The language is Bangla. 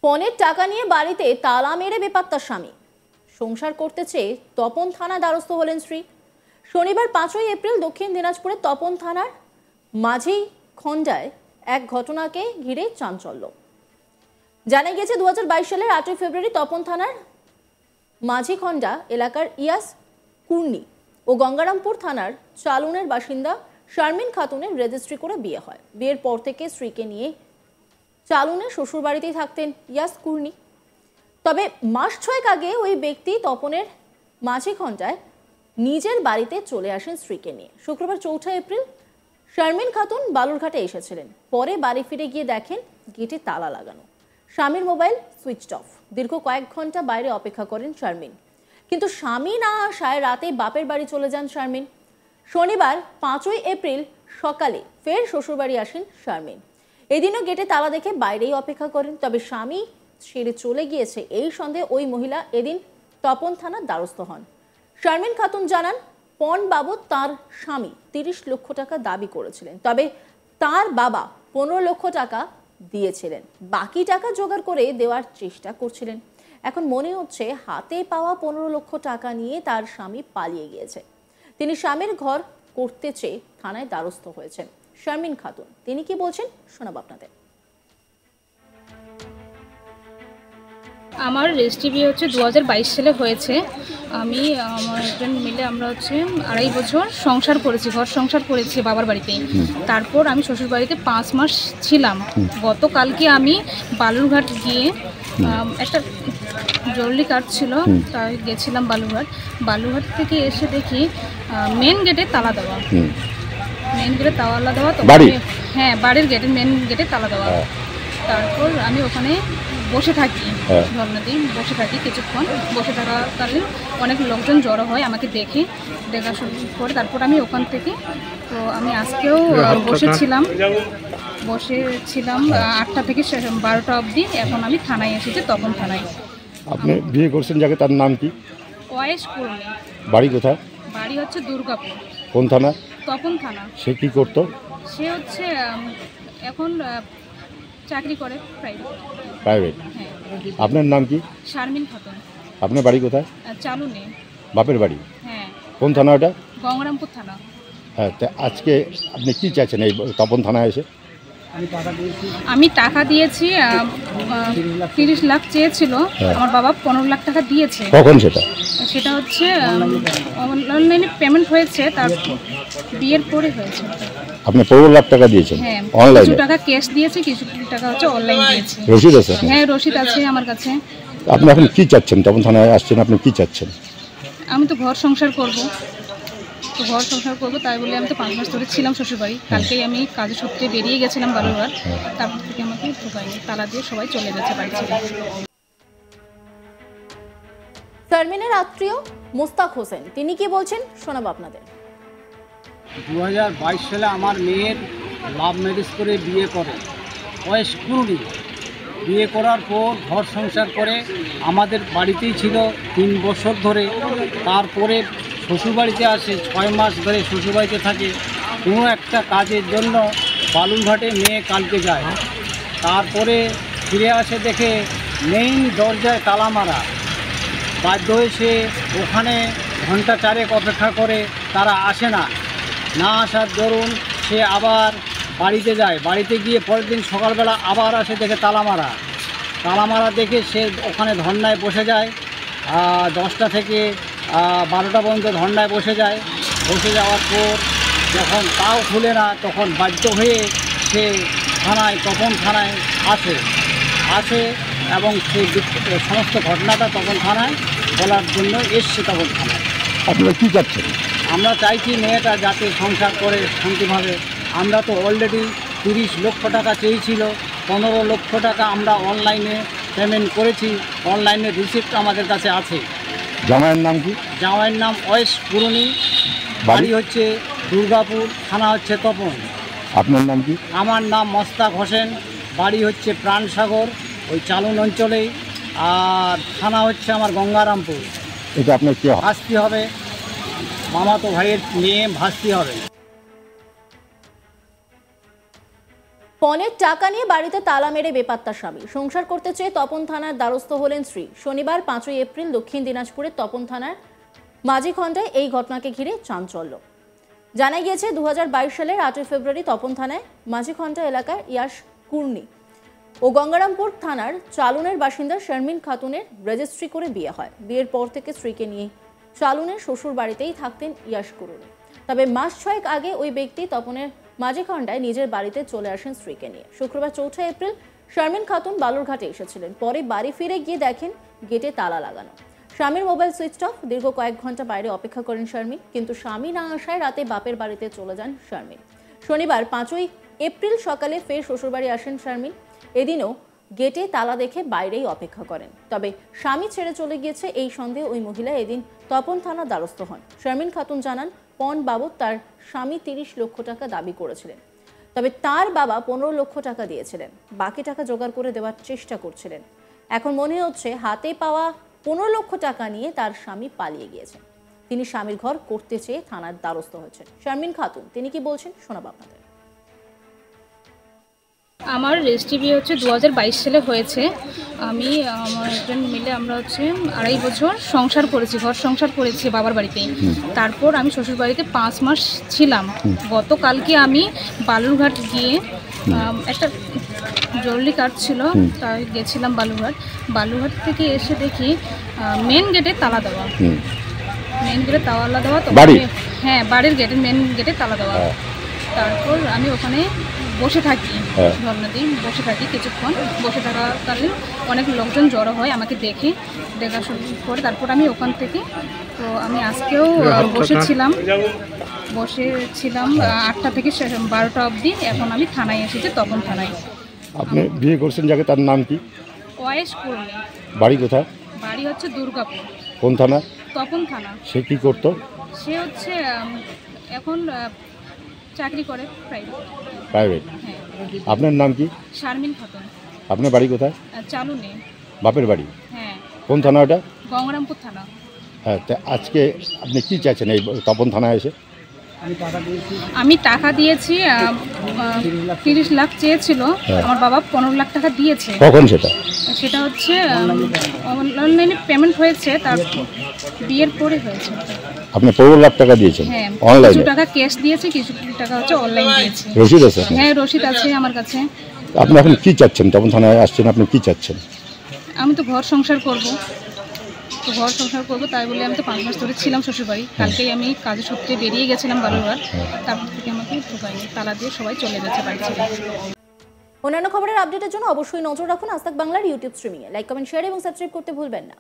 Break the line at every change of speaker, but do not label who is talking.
পণের টাকা নিয়ে বাড়িতে তালা মেরে বেপাত্তা স্বামী। সংসার করতে চেয়ে তপন থানা দ্বারস্থ হলেন স্ত্রী। শনিবার 5ই এপ্রিল দক্ষিণ দিনাজপুরের তপন থানার মাঝি খন্ডায় এক ঘটনাকে ঘিরে চাঞ্চল্য। জানা গিয়েছে 2022 সালের 8ই ফেব্রুয়ারি তপন থানার মাঝিখন্ডা এলাকার ইয়াস কুর্নি ও গঙ্গারামপুর থানার চালুনের বাসিন্দা শারমিন খাতুনের রেজিস্ট্রি করে বিয়ে হয়। বিয়ের পর থেকে স্ত্রীকে নিয়ে চালুনের শ্বশুর বাড়িতেই থাকতেন ইয়াস কুর্নি। তবে মাস 6 আগে ওই ব্যক্তি তপনের মাঝিখন্ডায় নিজের বাড়িতে চলে আসেন স্ত্রীকে নিয়ে। শুক্রবার 4 এপ্রিল শারমিন খাতুন বালুরঘাটে এসেছিলেন। পরে বাড়ি ফিরে গিয়ে দেখেন গেটে তালা লাগানো, স্বামীর মোবাইল সুইচড অফ। দীর্ঘ কয়েক ঘন্টা বাইরে অপেক্ষা করেন শারমিন, কিন্তু স্বামী না আসায় রাতে বাপের বাড়ি চলে যান শারমিন। শনিবার 5ই এপ্রিল সকালে ফের শ্বশুরবাড়ি আসেন শারমিন। এদিনও গেটে তালা দেখে বাইরেই অপেক্ষা করেন। তবে স্বামী ছেড়ে চলে গিয়েছে এই সন্দেহে ওই মহিলা এদিন তপন থানার দ্বারস্থ হন। শারমিন খাতুন জানান, পণ বাবদ তার স্বামী 30 লক্ষ টাকা দাবি করেছিলেন। তবে তার বাবা 15 লক্ষ টাকা দিয়েছিলেন, বাকি টাকা জোগাড় করে দেওয়ার চেষ্টা করছিলেন। এখন মনে হচ্ছে হাতে পাওয়া 15 লক্ষ টাকা নিয়ে তার স্বামী পালিয়ে গিয়েছে। তিনি স্বামীর ঘর করতে চেয়ে থানায় দ্বারস্থ হয়েছেন। শারমিন খাতুন তিনি কি বলছেন শোনাব আপনাদের।
আমার রেজিস্ট্রি বিয়ে হচ্ছে 2022 সালে হয়েছে। আমি আমার হাজব্যান্ড মিলে আমরা হচ্ছে 2.5 বছর সংসার করেছি, ঘর সংসার করেছি বাবার বাড়িতেই। তারপর আমি শ্বশুর বাড়িতে 5 মাস ছিলাম। গতকালকে আমি বালুরঘাট গিয়ে একটা জরুরি কাজ ছিল, তাই গেছিলাম বালুরঘাট থেকে এসে দেখি মেন গেটে তালা দেওয়া। মেন গেটে তালা দেওয়া তো হ্যাঁ, বাড়ির গেটে মেন গেটে তালা দেওয়া। তারপর আমি ওখানে বসে থাকি, ধর্ণা দিই, বসে থাকি কিছুক্ষণ। বসে থাকাকালীন অনেক লোকজন জড়ো হয়, আমাকে দেখা শুরু করে। তারপর আমি ওখান থেকে তো আমি আজকেও বসেছিলাম 8টা থেকে 12টা অবধি। এখন আমি থানায় এসেছি, তপন থানায়।
আপনি বিয়ে করছেন যাকে, তার নাম কি?
ওয়াইস কুর্নি।
বাড়ি কোথায়?
বাড়ি হচ্ছে দুর্গাপুর।
কোন থানা?
তপন থানা।
সে কি করতো?
সে হচ্ছে এখন চাকরি করে
প্রাইভেট।
হ্যাঁ।
আপনার নাম কি?
শারমিন খাতুন।
আপনার বাড়ি কোথায়?
চালুনে।
বাপের বাড়ি?
হ্যাঁ।
কোন থানা ওটা?
গঙ্গারামপুর থানা।
হ্যাঁ, তা আজকে আপনি কি চাইছেন এই তপন থানায় এসে?
আমি টাকা দিয়েছি, 30 লাখ চেয়েছিল। আমার বাবা 15 লাখ টাকা দিয়েছে।
কখন
সেটা হচ্ছে অনলাইনে পেমেন্ট হয়েছে, তার বিয়ের পরে হয়েছে।
আপনি 15 লাখ টাকা দিয়েছেন?
হ্যাঁ,
অনলাইনে।
কিছু টাকা ক্যাশ দিয়েছি, কিছু টাকা হচ্ছে অনলাইন দিয়েছি।
রসিদ আছে? হ্যাঁ,
রসিদ আছে আমার কাছে।
আপনি এখন কি চাচ্ছেন? তপন থানায় আসছেন, আপনি কি চাচ্ছেন?
আমি তো ঘর সংসার করব, তাই বলে আমি তো 5 মাস ধরে ছিলাম শ্বশুরবাড়ি। কালকেই আমি কাজের সূত্রে বেরিয়ে গেছিলাম বালুরঘাট। তারপর থেকে আমাকে ঢোকায়নি, তালা দিয়ে সবাই চলে গেছে বাড়ি ছেড়ে।
শারমিনের আত্মীয় মোস্তাক হোসেন তিনি কি বলছেন শোনাবো আপনাদের।
2022 সালে আমার মেয়ের লাভ ম্যারেজ করে বিয়ে করে ওয়াইস কুর্নি। বিয়ে করার পর ঘর সংসার করে আমাদের বাড়িতেই ছিল 3 বছর ধরে। তারপরে শ্বশুরবাড়িতে আসে, 6 মাস ধরে শ্বশুরবাড়িতে থাকে। কোনো একটা কাজের জন্য বালুরঘাটে মেয়ে কালকে যায়। তারপরে ফিরে আসে, দেখে মেইন দরজায় তালা মারা। বাধ্য হয়ে সে ওখানে ঘন্টা 4 অপেক্ষা করে, তারা আসে না আসার দরুন সে আবার বাড়িতে যায়। বাড়িতে গিয়ে পরের দিন সকালবেলা আবার আসে, দেখে তালা মারা দেখে সে ওখানে ধর্নায় বসে যায়। 10টা থেকে 12টা পর্যন্ত ধর্নায় বসে যাওয়ার পর যখন তাও খুলে না, তখন বাধ্য হয়ে সে তপন থানায় আসে এবং সেই সমস্ত ঘটনাটা তপন থানায় বলার জন্য এসছে। তপন থানায়
আপনারা কি চাচ্ছেন?
আমরা চাইছি মেয়েটা যাতে সংসার করে শান্তিভাবে। আমরা তো অলরেডি 30 লক্ষ টাকা চেয়েছিল, 15 লক্ষ টাকা আমরা অনলাইনে পেমেন্ট করেছি। অনলাইনের রিসিপ্ট আমাদের কাছে আছে।
জামাইয়ের নাম কি?
জামাইয়ের নাম ওয়াইস কুর্নি, বাড়ি হচ্ছে দুর্গাপুর, থানা হচ্ছে তপন।
আপনার নাম কি?
আমার নাম মোস্তাক হোসেন, বাড়ি হচ্ছে প্রাণসাগর, ওই চালুন অঞ্চলেই। আর থানা হচ্ছে আমার গঙ্গারামপুর।
এটা আপনার কি
ভাস্তি হবে, মামাতো ভাইয়ের মেয়ে ভাস্তি হবে।
পণের টাকা নিয়ে বাড়িতে তালা মেরে বেপাত্তা স্বামী। সংসার করতে চেয়ে তপন থানার দ্বারস্থ হলেন স্ত্রী। শনিবার 5ই এপ্রিল দক্ষিণ দিনাজপুরের তপন থানার মাঝিখণ্ডায় এই ঘটনাকে ঘিরে চাঞ্চল্য। জানা গিয়েছে 2022 সালের 8 ফেব্রুয়ারি তপন থানায় মাঝিখণ্ডা এলাকার ইয়াস কুর্নি ও গঙ্গারামপুর থানার চালুনের বাসিন্দা শারমিন খাতুনের রেজিস্ট্রি করে বিয়ে হয়। বিয়ের পর থেকে স্ত্রীকে নিয়ে চালুনের শ্বশুর বাড়িতেই থাকতেন ইয়াস কুর্নি। তবে মাস 6 আগে ওই ব্যক্তি তপনের মাঝিখণ্ডায় নিজের বাড়িতে চলে আসেন স্ত্রীকে নিয়ে। শুক্রবার 4 এপ্রিল শারমিন খাতুন বালুরঘাটে এসেছিলেন। পরে বাড়ি ফিরে গিয়ে দেখেন গেটে তালা লাগানো। স্বামীর মোবাইল সুইচ অফ। দীর্ঘ কয়েক ঘন্টা বাইরে অপেক্ষা করেন শারমিন, কিন্তু স্বামী না আসায় রাতে বাপের বাড়িতে চলে যান শারমিন। শনিবার 5ই এপ্রিল সকালে ফের শ্বশুরবাড়ি আসেন শারমিন। এদিনও গেটে তালা দেখে বাইরেই অপেক্ষা করেন। তবে স্বামী ছেড়ে চলে গিয়েছে এই সন্দেহে ওই মহিলা এদিন তপন থানার দ্বারস্থ হন। শারমিন খাতুন জানান, পণ বাবদ তার স্বামী 30 লক্ষ টাকা দাবি করেছিলেন। তবে তার বাবা 15 লক্ষ টাকা দিয়েছিলেন। বাকি টাকা জোগাড় করে দেওয়ার চেষ্টা করছিলেন। এখন মনে হচ্ছে হাতে পাওয়া 15 লক্ষ টাকা নিয়ে তার স্বামী পালিয়ে গিয়েছেন। তিনি স্বামীর ঘর করতে চেয়ে থানার দ্বারস্থ হয়েছেন। শারমিন খাতুন তিনি কি বলছেন শোনাবো আপনাদের।
আমার রেজিস্ট্রি বিয়ে হচ্ছে 2022 সালে হয়েছে। আমি আমার হাজব্যান্ড মিলে আমরা হচ্ছে 2.5 বছর সংসার করেছি, ঘর সংসার করেছি বাবার বাড়িতেই। তারপর আমি শ্বশুর বাড়িতে 5 মাস ছিলাম। গতকালকে আমি বালুরঘাট গিয়ে একটা জরুরি কাজ ছিল, তাই গেছিলাম বালুরঘাট থেকে এসে দেখি মেন গেটে তালা দেওয়া। মেন গেটে তালা দেওয়া তো হ্যাঁ, বাড়ির গেটে মেন গেটে তালা দেওয়া। তারপর আমি ওখানে বসে থাকি, ধর্ণা দিই, বসে থাকি কিছুক্ষণ। বসে থাকাকালীন অনেক লোকজন জড়ো হয়, আমাকে দেখা শুরু করে। তারপর আমি ওখান থেকে তো আমি আজকেও বসেছিলাম 8টা থেকে 12টা অবধি। এখন আমি থানায় এসেছি, তপন থানায়।
আপনি বিয়ে করছেন যাকে, তার নাম কি?
ওয়াইস করলে।
বাড়ি কোথায়?
বাড়ি হচ্ছে দুর্গাপুর।
কোন থানা?
তপন থানা।
সে কি করতো?
সে হচ্ছে এখন চাকরি করে
প্রাইভেট।
হ্যাঁ।
আপনার নাম কি?
শারমিন খাতুন।
আপনার বাড়ি কোথায়?
চালুনে।
বাপের বাড়ি?
হ্যাঁ।
কোন থানা ওটা?
গঙ্গারামপুর থানা।
হ্যাঁ, তা আজকে আপনি কি চাইছেন এই তপন থানায় এসে?
আমি টাকা দিয়েছি, 30 লাখ চেয়েছিল। আমার বাবা 15 লাখ টাকা দিয়েছে।
কখন
সেটা হচ্ছে অনলাইনে পেমেন্ট হয়েছে, তার বিয়ের পরে হয়েছে।
আপনি 15 লাখ টাকা দিয়েছেন?
হ্যাঁ,
অনলাইনে।
কিছু টাকা ক্যাশ দিয়েছি, কিছু টাকা হচ্ছে অনলাইন দিয়েছি।
রসিদ আছে?
হ্যাঁ, রসিদ আছে আমার কাছে।
আপনি এখন কি চাচ্ছেন? তপন থানায় আসছেন, আপনি কি চাচ্ছেন?
আমি তো ঘর সংসার করব, তাই বলে আমি তো 5 মাস ধরে ছিলাম শ্বশুরবাড়ি। কালকেই আমি কাজের সূত্রে বেরিয়ে গেছিলাম বালুরঘাট। তারপর থেকে আমাকে ঢোকায়নি, তালা দিয়ে সবাই চলে গেছে বাড়ি ছেড়ে।
অন্যান্য খবরের আপডেটের জন্য অবশ্যই নজর রাখুন আজ তাক বাংলার ইউটিউব স্ট্রিমিংয়ে। লাইক, কমেন্ট, শেয়ার এবং সাবস্ক্রাইব করতে ভুলবেন না।